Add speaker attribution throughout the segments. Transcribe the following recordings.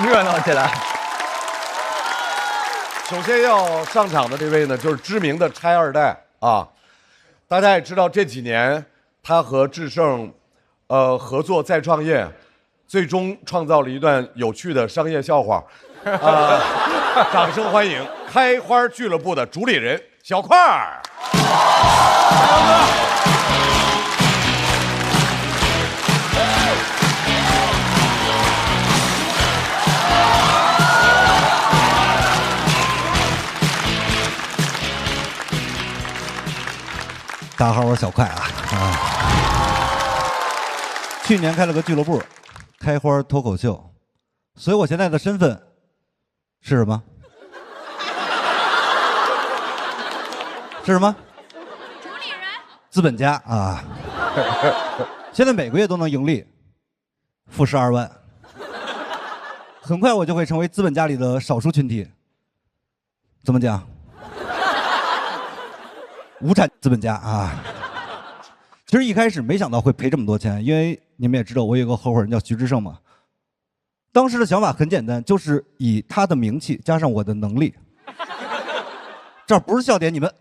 Speaker 1: 热闹起来。
Speaker 2: 首先要上场的这位呢，就是知名的拆二代啊。大家也知道，这几年他和智胜，合作再创业，最终创造了一段有趣的商业笑话。掌声欢迎开花俱乐部的主理人小块儿。
Speaker 3: 大家好，我是小快啊。去年开了个俱乐部，开花脱口秀，所以我现在的身份是什么？是什么？
Speaker 4: 主理人。
Speaker 3: 资本家啊。现在每个月都能盈利，负12万。很快我就会成为资本家里的少数群体。怎么讲？无产资本家啊！其实一开始没想到会赔这么多钱，因为你们也知道，我有个合伙人叫徐志胜嘛。当时的想法很简单，就是以他的名气加上我的能力。这不是笑点，你们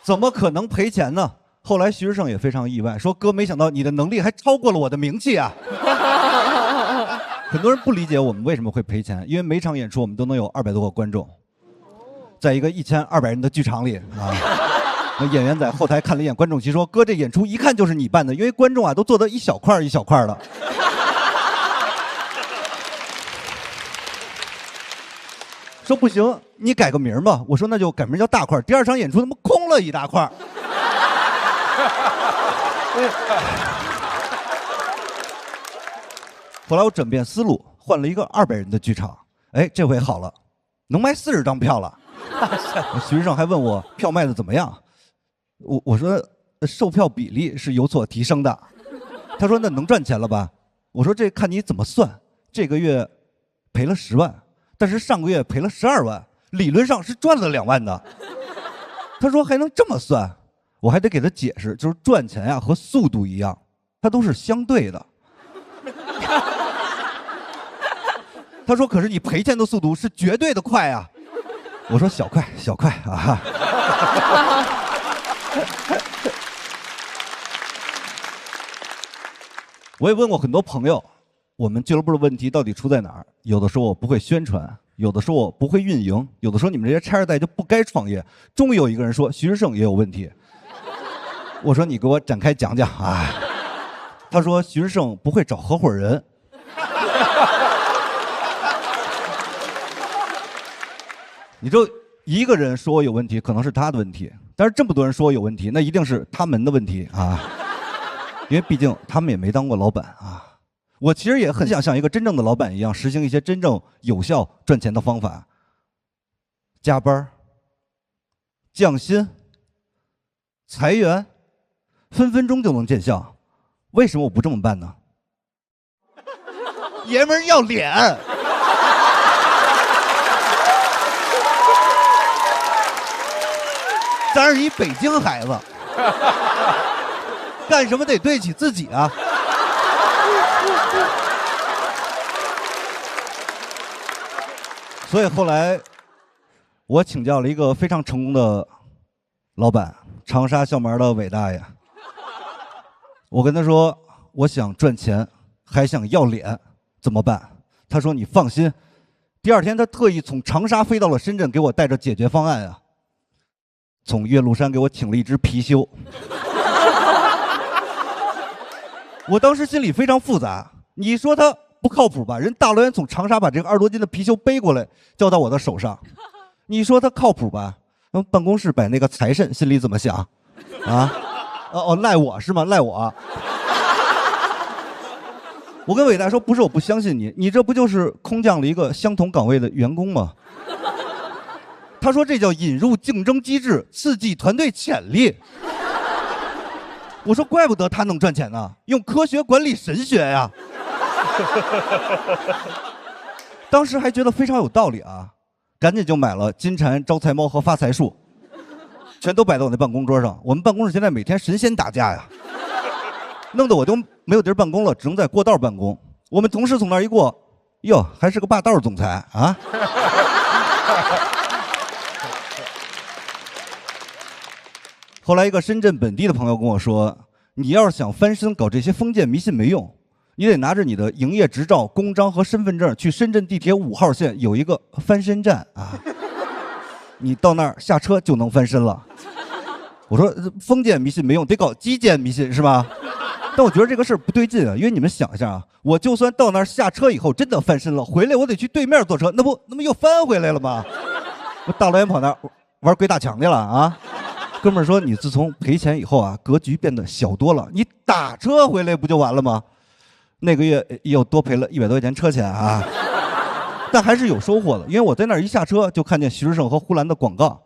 Speaker 3: 怎么可能赔钱呢？后来徐志胜也非常意外，说：“哥，没想到你的能力还超过了我的名气啊！”很多人不理解我们为什么会赔钱，因为每场演出我们都能有200多个观众，在一个1200人的剧场里啊，那演员在后台看了一眼观众席，说：“哥，这演出一看就是你办的，因为观众啊都坐得一小块一小块的。”说不行，你改个名吧。我说那就改名叫大块。第2场演出他妈空了一大块。后来我转变思路，换了一个200人的剧场。哎，这回好了，能卖40张票了。徐志胜还问我票卖的怎么样，我说售票比例是有所提升的。他说那能赚钱了吧？我说这看你怎么算，这个月赔了10万，但是上个月赔了12万，理论上是赚了2万的。他说还能这么算？我还得给他解释，就是赚钱呀和速度一样，它都是相对的。他说可是你赔钱的速度是绝对的快啊。我说小快小快啊。我也问过很多朋友，我们俱乐部的问题到底出在哪儿？有的说我不会宣传，有的说我不会运营，有的说你们这些拆二代就不该创业。终于有一个人说徐志胜也有问题。我说你给我展开讲讲啊。他说徐志胜不会找合伙人。你就一个人说我有问题，可能是他的问题，但是这么多人说我有问题，那一定是他们的问题啊。因为毕竟他们也没当过老板啊。我其实也很想像一个真正的老板一样，实行一些真正有效赚钱的方法。加班、降薪、裁员，分分钟就能见效。为什么我不这么办呢？爷们儿要脸。咱是一北京孩子，干什么得对得起自己啊。所以后来我请教了一个非常成功的老板，长沙校门的韦大爷。我跟他说我想赚钱还想要脸怎么办？他说你放心。第2天他特意从长沙飞到了深圳，给我带着解决方案啊。从岳麓山给我请了一只貔貅。我当时心里非常复杂，你说他不靠谱吧？人大老远从长沙把这个20多斤的貔貅背过来交到我的手上，你说他靠谱吧？办公室摆那个财神心里怎么想啊？哦，赖我是吗？赖我。我跟伟大说不是我不相信你，你这不就是空降了一个相同岗位的员工吗？他说这叫引入竞争机制，刺激团队潜力。我说怪不得他能赚钱呢，用科学管理神学呀。当时还觉得非常有道理啊，赶紧就买了金蝉招财猫和发财树。全都摆在我那办公桌上。我们办公室现在每天神仙打架呀，弄得我都没有地儿办公了，只能在过道办公。我们同事从那儿一过，哟，还是个霸道总裁啊！后来一个深圳本地的朋友跟我说，你要是想翻身搞这些封建迷信没用，你得拿着你的营业执照、公章和身份证去深圳地铁5号线有一个翻身站啊，你到那儿下车就能翻身了。我说封建迷信没用，得搞基建迷信是吧？但我觉得这个事儿不对劲啊，因为你们想一下啊，我就算到那儿下车以后真的翻身了，回来我得去对面坐车，那不又翻回来了吗？我大老远跑那儿玩鬼打墙去了啊！哥们儿说你自从赔钱以后啊，格局变得小多了，你打车回来不就完了吗？那个月又多赔了100多块钱车钱啊，但还是有收获的，因为我在那儿一下车就看见徐志胜和呼兰的广告，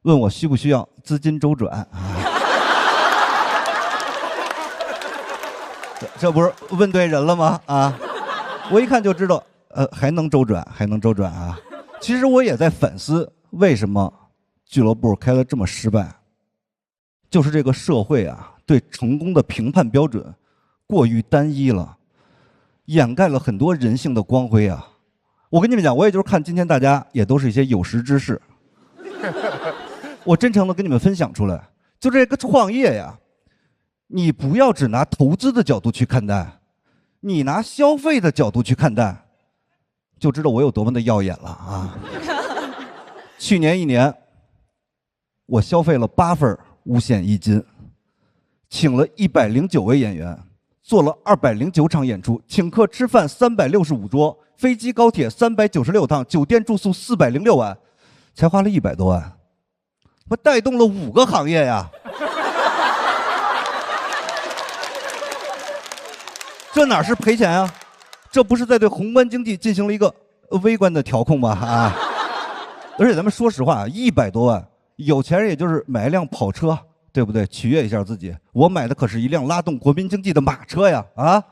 Speaker 3: 问我需不需要资金周转啊。这不是问对人了吗？啊，我一看就知道，还能周转，还能周转啊！其实我也在反思，为什么俱乐部开得这么失败，就是这个社会啊，对成功的评判标准过于单一了，掩盖了很多人性的光辉啊！我跟你们讲，我也就是看今天大家也都是一些有识之士，我真诚的跟你们分享出来，就这个创业呀。你不要只拿投资的角度去看待，你拿消费的角度去看待，就知道我有多么的耀眼了啊！去年1年，我消费了8份五险一金，请了109位演员，做了209场演出，请客吃饭365桌，飞机高铁396趟，酒店住宿406晚，才花了100多万，我带动了5个行业呀！这哪是赔钱啊？这不是在对宏观经济进行了一个微观的调控吗？啊！而且咱们说实话，100多万，有钱人也就是买一辆跑车，对不对？取悦一下自己。我买的可是一辆拉动国民经济的马车呀！啊！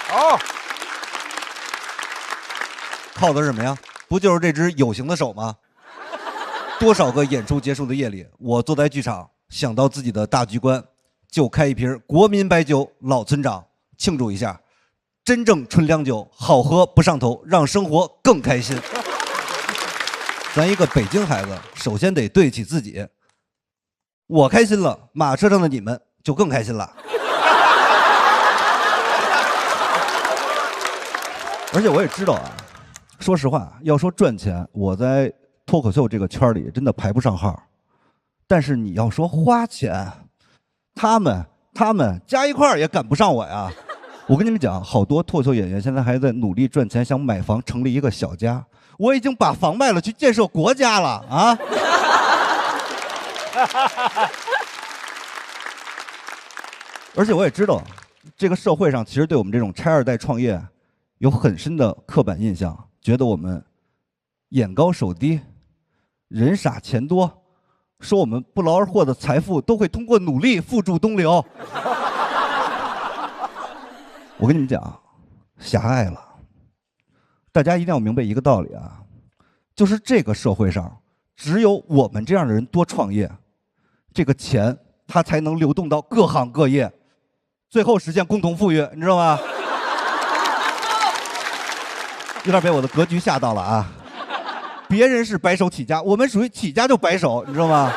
Speaker 2: 好，
Speaker 3: 靠的是什么呀？不就是这只有形的手吗？多少个演出结束的夜里，我坐在剧场，想到自己的大局观。就开一瓶国民白酒老村长庆祝一下，真正纯粮酒，好喝不上头，让生活更开心。咱一个北京孩子，首先得对得起自己。我开心了，马车上的你们就更开心了。而且我也知道啊，说实话，要说赚钱，我在脱口秀这个圈里真的排不上号。但是你要说花钱，他们加一块儿也赶不上我呀！我跟你们讲，好多脱口秀演员现在还在努力赚钱，想买房成立一个小家。我已经把房卖了去建设国家了啊！而且我也知道，这个社会上其实对我们这种拆二代创业有很深的刻板印象，觉得我们眼高手低，人傻钱多。说我们不劳而获的财富都会通过努力付诸东流。我跟你们讲，狭隘了。大家一定要明白一个道理啊，就是这个社会上，只有我们这样的人多创业，这个钱它才能流动到各行各业，最后实现共同富裕，你知道吗？有点被我的格局吓到了啊。别人是白手起家，我们属于起家就白手，你知道吗？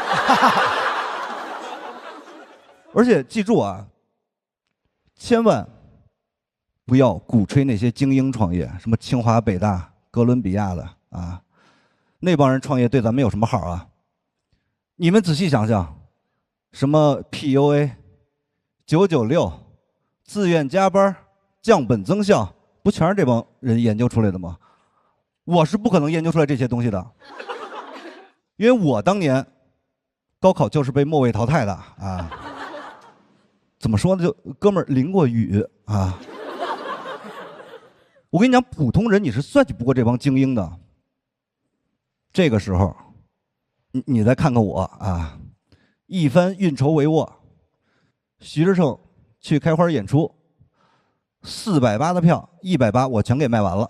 Speaker 3: 而且记住啊，千万不要鼓吹那些精英创业，什么清华、北大、哥伦比亚的啊，那帮人创业对咱们有什么好啊？你们仔细想想，什么 PUA、996、自愿加班、降本增效，不全是这帮人研究出来的吗？我是不可能研究出来这些东西的，因为我当年高考就是被末位淘汰的啊。怎么说呢？就哥们儿淋过雨啊。我跟你讲，普通人你是算计不过这帮精英的。这个时候，你再看看我啊，一番运筹帷幄，徐志胜去开花演出，480的票，180我全给卖完了。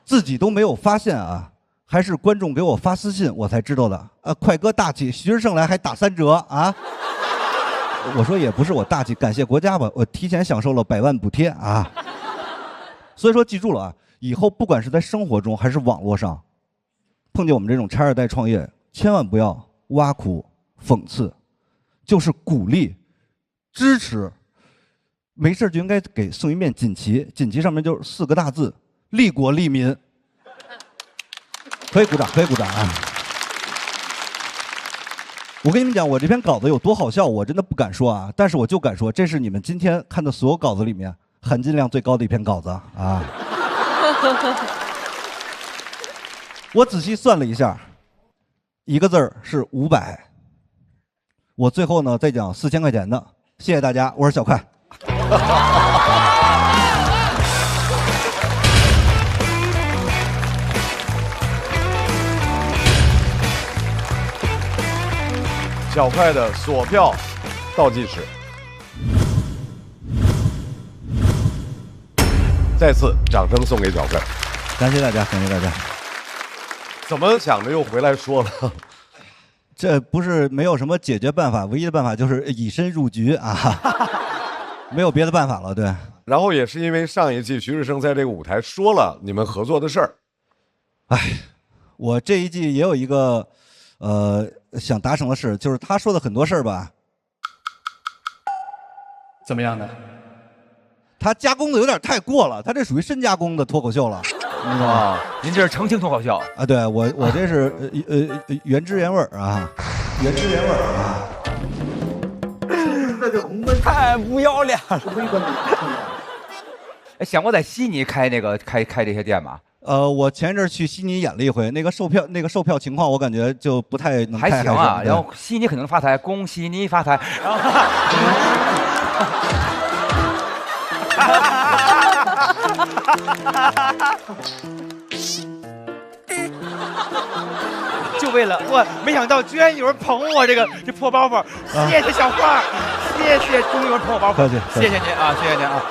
Speaker 3: 自己都没有发现啊，还是观众给我发私信我才知道的。快哥大气，徐志胜来还打3折啊！我说也不是我大气，感谢国家吧，我提前享受了100万补贴啊。所以说记住了啊，以后不管是在生活中还是网络上，碰见我们这种拆2代创业，千万不要挖苦讽刺，就是鼓励支持。没事就应该给送一面锦旗，锦旗上面就是4个大字：利国利民。可以鼓掌，可以鼓掌啊！我跟你们讲，我这篇稿子有多好笑，我真的不敢说啊，但是我就敢说，这是你们今天看的所有稿子里面含金量最高的一篇稿子啊！我仔细算了一下，一个字儿是500，我最后呢再讲4000块钱的，谢谢大家，我是小快。
Speaker 2: 小快的锁票倒计时，再次掌声送给小快。
Speaker 3: 感谢大家，感谢大家。
Speaker 2: 怎么想着又回来说了？
Speaker 3: 这不是没有什么解决办法，唯一的办法就是以身入局啊，没有别的办法了。对。
Speaker 2: 然后也是因为上一季徐志胜在这个舞台说了你们合作的事儿。
Speaker 3: 哎，我这一季也有一个想达成的事，就是他说的很多事儿吧。
Speaker 1: 怎么样呢？
Speaker 3: 他加工的有点太过了，他这属于深加工的脱口秀了。
Speaker 1: 啊，您这是澄清脱口秀
Speaker 3: 啊？对，我这是原汁原味啊，原汁原味啊。
Speaker 1: 这个红灯太不要脸了！哎，想过在悉尼开这些店吗？
Speaker 3: 我前一阵去悉尼演了一回，那个售票情况，我感觉就不太能开。
Speaker 1: 还行啊，然后悉尼可能发财，恭喜你发财。然后就为了我，没想到居然有人捧我这破包包，谢谢小花，谢谢，终于有人捧我包包，谢谢您啊，谢谢您啊。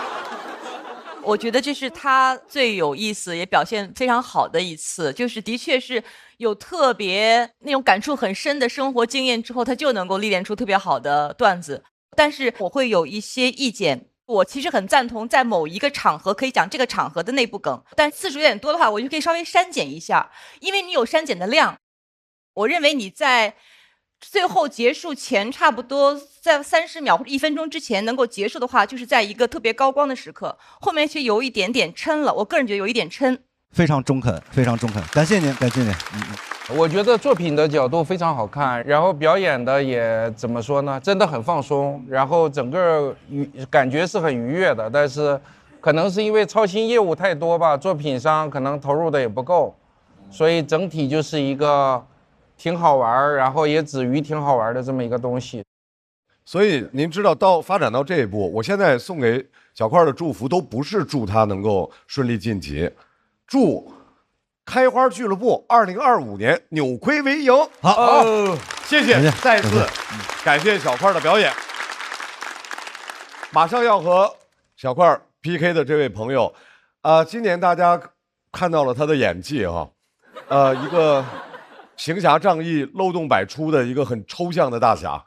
Speaker 4: 我觉得这是他最有意思也表现非常好的一次，就是的确是有特别那种感触很深的生活经验之后，他就能够历练出特别好的段子。但是我会有一些意见，我其实很赞同在某一个场合可以讲这个场合的内部梗，但次数有点多的话，我就可以稍微删减一下，因为你有删减的量。我认为你在最后结束前差不多在30秒或者1分钟之前能够结束的话，就是在一个特别高光的时刻，后面却有一点点抻了，我个人觉得有一点抻。
Speaker 3: 非常中肯，非常中肯，感谢您，感谢您。
Speaker 5: 我觉得作品的角度非常好看，然后表演的也怎么说呢，真的很放松，然后整个感觉是很愉悦的。但是可能是因为操心业务太多吧，作品上可能投入的也不够，所以整体就是一个挺好玩，然后也止于挺好玩的这么一个东西。
Speaker 2: 所以您知道发展到这一步，我现在送给小块的祝福都不是祝他能够顺利晋级，祝开花俱乐部2025年扭亏为盈。
Speaker 3: 好，
Speaker 2: 谢谢，再次感谢小块的表演。马上要和小块 PK 的这位朋友，今年大家看到了他的演技哈，一个行侠仗义、漏洞百出的一个很抽象的大侠，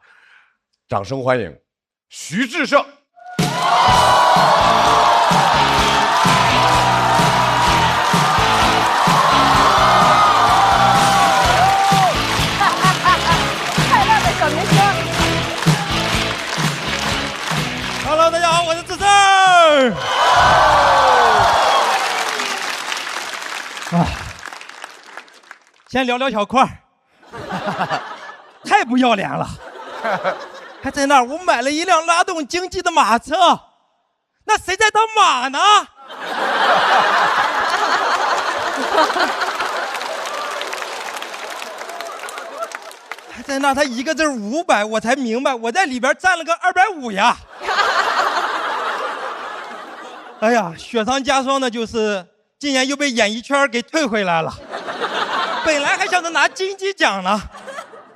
Speaker 2: 掌声欢迎徐志胜。
Speaker 6: Hello， 大家好，我是志胜。先聊聊小块太不要脸了，还在那儿我买了一辆拉动经济的马车，那谁在当马呢？还在那儿他一个字500，我才明白我在里边占了个250呀。哎呀，雪上加霜的就是今年又被演艺圈给退回来了。本来还想着拿金鸡奖呢，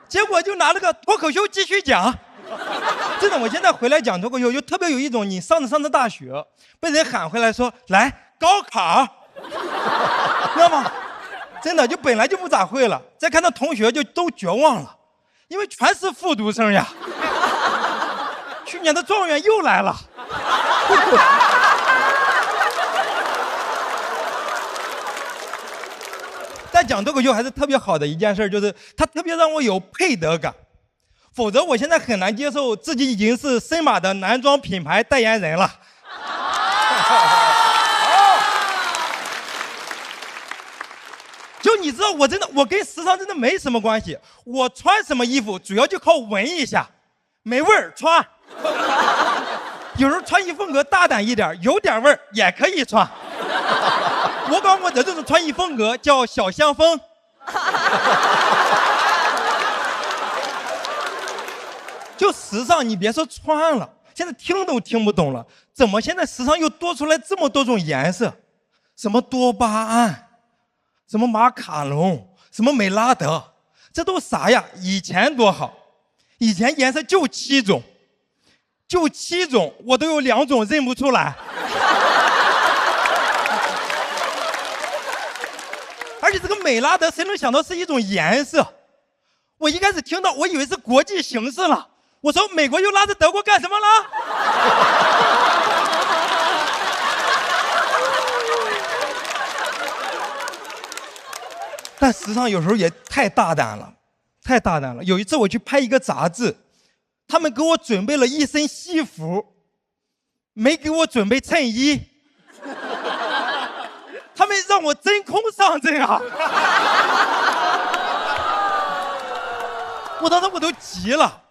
Speaker 6: 结果就拿了个脱口秀继续奖。真的，我现在回来讲脱口秀，就特别有一种你上着大学，被人喊回来说来高考，知道吗？真的就本来就不咋会了，再看到同学就都绝望了，因为全是复读生呀。去年的状元又来了。但讲脱口秀还是特别好的一件事，就是它特别让我有配得感，否则我现在很难接受自己已经是森马的男装品牌代言人了。就你知道，我跟时尚真的没什么关系，我穿什么衣服主要就靠闻一下，没味儿穿。有时候穿衣风格大胆一点，有点味儿也可以穿。我管我的这种穿衣风格叫小香风。就时尚，你别说穿了，现在听都听不懂了。怎么现在时尚又多出来这么多种颜色？什么多巴胺，什么马卡龙，什么美拉德，这都啥呀？以前多好，以前颜色就7种，就7种，我都有2种认不出来。而且这个美拉德谁能想到是一种颜色？我一开始听到我以为是国际形势了，我说美国又拉着德国干什么了？但时尚有时候也太大胆了，太大胆了。有一次我去拍一个杂志，他们给我准备了一身西服，没给我准备衬衣。他们让我真空上阵啊！我当时我都急了，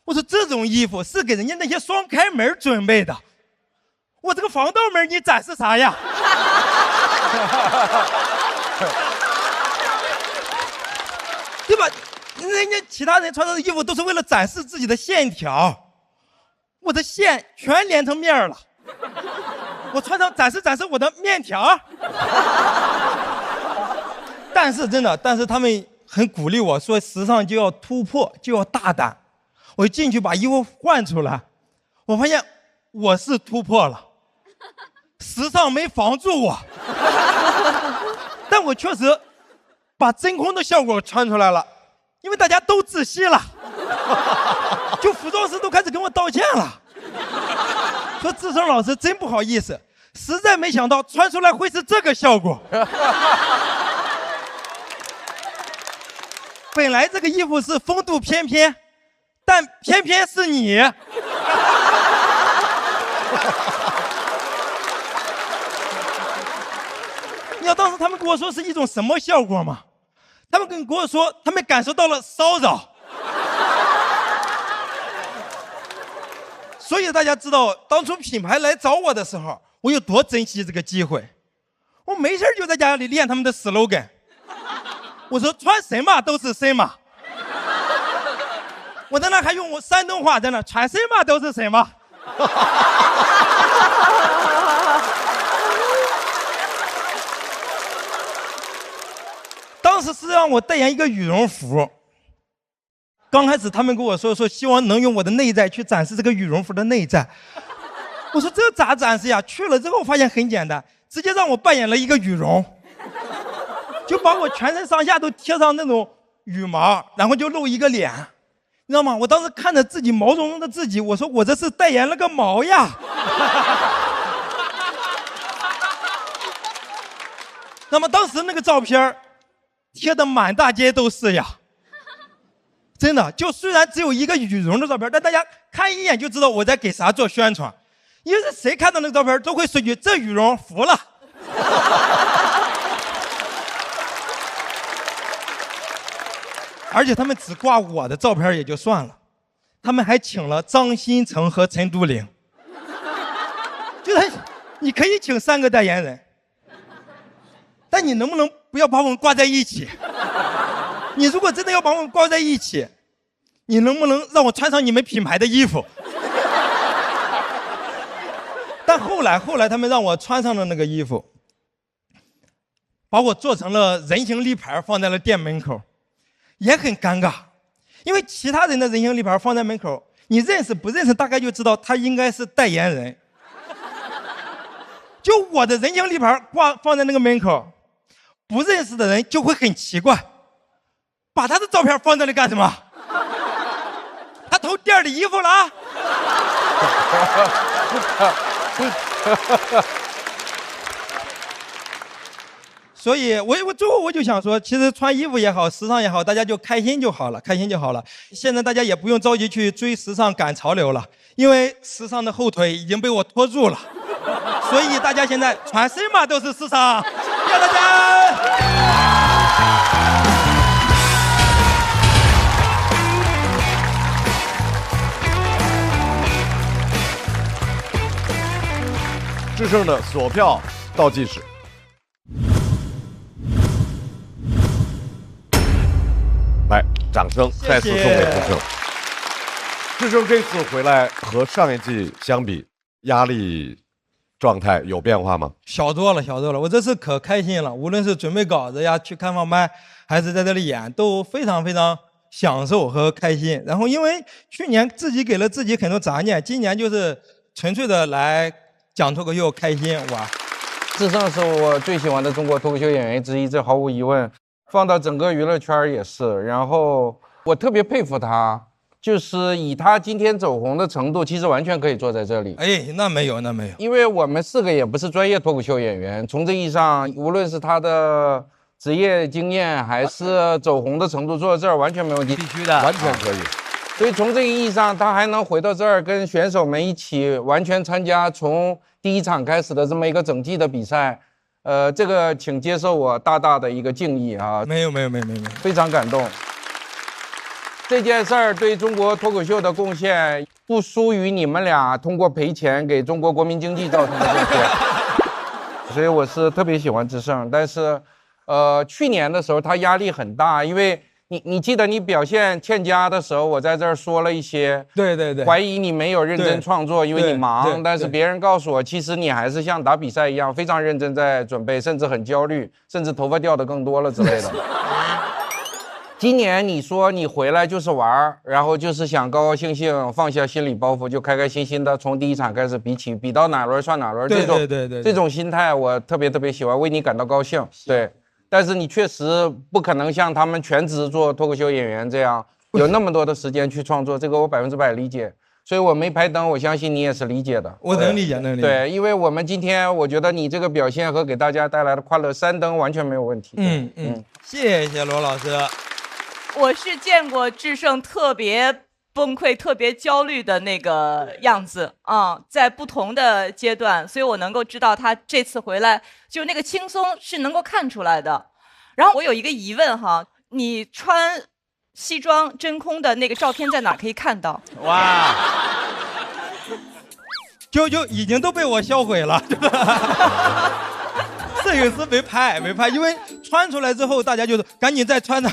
Speaker 6: 我说这种衣服是给人家那些双开门准备的，我这个防盗门你展示啥呀？对吧？人家其他人穿的衣服都是为了展示自己的线条，我的线全连成面了。我穿上展示我的面条。但是真的，他们很鼓励我说，时尚就要突破，就要大胆。我进去把衣服换出来，我发现我是突破了，时尚没防住我，但我确实把真空的效果穿出来了，因为大家都窒息了，就服装师都开始跟我道歉了。说志胜老师真不好意思，实在没想到穿出来会是这个效果。本来这个衣服是风度翩翩，但偏偏是你。你知道当时他们跟我说是一种什么效果吗？他们跟我说他们感受到了骚扰。所以大家知道当初品牌来找我的时候，我有多珍惜这个机会。我没事就在家里练他们的 slogan。我说穿什么都是什么。我在那还用我山东话在那穿什么都是什么。当时是让我代言一个羽绒服。刚开始他们跟我说希望能用我的内在去展示这个羽绒服的内在。我说这咋展示呀？去了之后发现很简单，直接让我扮演了一个羽绒，就把我全身上下都贴上那种羽毛，然后就露一个脸，你知道吗？我当时看着自己毛茸茸的自己，我说我这是代言了个毛呀。那么当时那个照片贴的满大街都是呀。真的，就虽然只有一个羽绒的照片，但大家看一眼就知道我在给啥做宣传。因为是谁看到那个照片都会说句这羽绒服了。而且他们只挂我的照片也就算了，他们还请了张新成和陈都灵。就是你可以请3个代言人，但你能不能不要把我们挂在一起？你如果真的要把我们挂在一起，你能不能让我穿上你们品牌的衣服？但后来他们让我穿上了那个衣服，把我做成了人形立牌放在了店门口，也很尴尬，因为其他人的人形立牌放在门口，你认识不认识大概就知道他应该是代言人。就我的人情立牌放在那个门口，不认识的人就会很奇怪，把他的照片放这里干什么？他偷店里衣服了啊？所以我最后我就想说，其实穿衣服也好，时尚也好，大家就开心就好了，开心就好了。现在大家也不用着急去追时尚、赶潮流了，因为时尚的后腿已经被我拖住了。所以大家现在穿什么都是时尚，谢谢大家。
Speaker 2: 制胜的锁票倒计时。来，掌声再次送给制胜。制胜这次回来和上一季相比，压力状态有变化吗？
Speaker 6: 小多了，小多了。我这次可开心了，无论是准备稿子呀、去看放班，还是在这里演，都非常非常享受和开心。然后因为去年自己给了自己很多杂念，今年就是纯粹的来讲脱口秀，开心玩。
Speaker 5: 智胜是我最喜欢的中国脱口秀演员之一，这毫无疑问。放到整个娱乐圈也是。然后我特别佩服他，就是以他今天走红的程度，其实完全可以坐在这里。
Speaker 6: 哎，那没有，那没有。
Speaker 5: 因为我们4个也不是专业脱口秀演员，从这意义上，无论是他的职业经验还是走红的程度，坐在这儿完全没问题，
Speaker 1: 必须的，
Speaker 2: 完全可以。
Speaker 5: 所以从这个意义上，他还能回到这儿跟选手们一起完全参加从第一场开始的这么一个整季的比赛，这个请接受我大大的一个敬意啊！
Speaker 6: 没有，
Speaker 5: 非常感动。这件事儿对中国脱口秀的贡献不输于你们俩通过赔钱给中国国民经济造成的贡献，所以我是特别喜欢智胜。但是，去年的时候他压力很大，因为你记得你表现欠佳的时候，我在这儿说了一些，
Speaker 6: 对，
Speaker 5: 怀疑你没有认真创作，因为你忙。但是
Speaker 6: 对
Speaker 5: 别人告诉我，其实你还是像打比赛一样非常认真在准备，甚至很焦虑，甚至头发掉的更多了之类的。今年你说你回来就是玩，然后就是想高高兴兴放下心理包袱，就开开心心的从第一场开始比到哪轮算哪轮，这种心态我特别喜欢，为你感到高兴。对，但是你确实不可能像他们全职做脱口秀演员这样有那么多的时间去创作，这个我100%理解。所以我没排灯，我相信你也是理解的。
Speaker 6: 我能理解，能理解。
Speaker 5: 对，因为我们今天我觉得你这个表现和给大家带来的快乐，3灯完全没有问题。
Speaker 6: 谢谢罗老师。
Speaker 4: 我是见过智胜特别崩溃、特别焦虑的那个样子啊，在不同的阶段，所以我能够知道他这次回来就那个轻松是能够看出来的。然后我有一个疑问哈，你穿西装真空的那个照片在哪可以看到？
Speaker 1: 哇，
Speaker 6: 就已经都被我销毁了。摄影师没拍，因为穿出来之后，大家就是赶紧再穿上。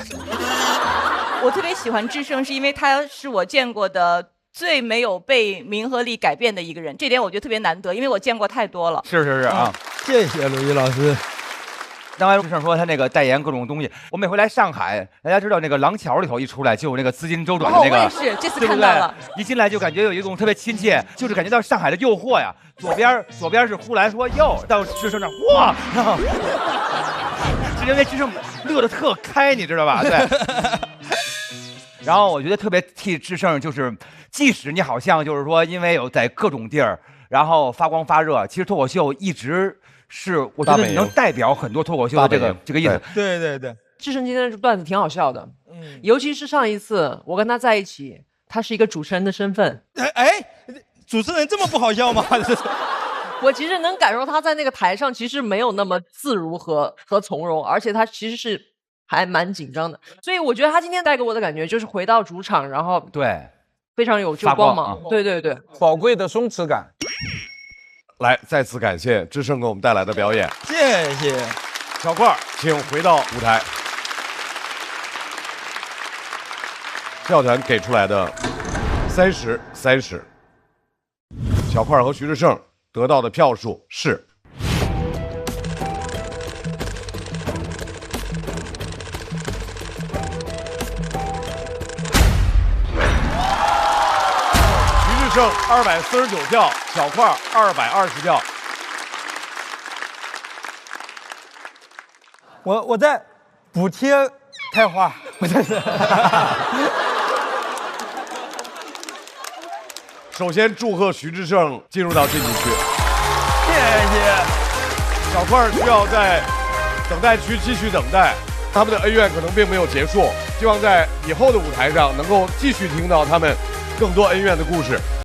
Speaker 4: 我特别喜欢智胜，是因为他是我见过的最没有被名和利改变的一个人，这点我觉得特别难得，因为我见过太多了。
Speaker 1: 是啊，
Speaker 6: 谢谢鲁豫老师。
Speaker 1: 刚才智胜说他那个代言各种东西，我每回来上海，大家知道那个廊桥里头一出来就有那个资金周转的那个，
Speaker 4: 我也是这次看到了，
Speaker 1: 一进来就感觉有一种特别亲切，就是感觉到上海的诱惑呀。左边是呼兰说哟，到智胜那哇，是因为智胜乐得特开，你知道吧？对。然后我觉得特别替智胜，就是即使你好像就是说，因为有在各种地儿，然后发光发热，其实脱口秀一直是我觉得你能代表很多脱口秀的这个意思。
Speaker 6: 对。
Speaker 7: 智胜今天的段子挺好笑的，尤其是上一次我跟他在一起，他是一个主持人的身份。
Speaker 6: 哎，主持人这么不好笑吗？
Speaker 7: 我其实能感受他在那个台上其实没有那么自如和从容，而且他其实是还蛮紧张的，所以我觉得他今天带给我的感觉就是回到主场，然后
Speaker 1: 对，
Speaker 7: 非常有这个光芒，对，
Speaker 5: 宝贵的松弛感。
Speaker 2: 来，再次感谢智胜给我们带来的表演，
Speaker 6: 谢谢。
Speaker 2: 小块，请回到舞台。票团给出来的30，小块和徐志胜得到的票数是。徐志胜249票，小块220票。
Speaker 6: 我在补贴开花，我这是。
Speaker 2: 首先祝贺徐志胜进入到晋级区，
Speaker 6: 谢谢。
Speaker 2: 小块儿需要在等待区继续等待，他们的恩怨可能并没有结束，希望在以后的舞台上能够继续听到他们更多恩怨的故事。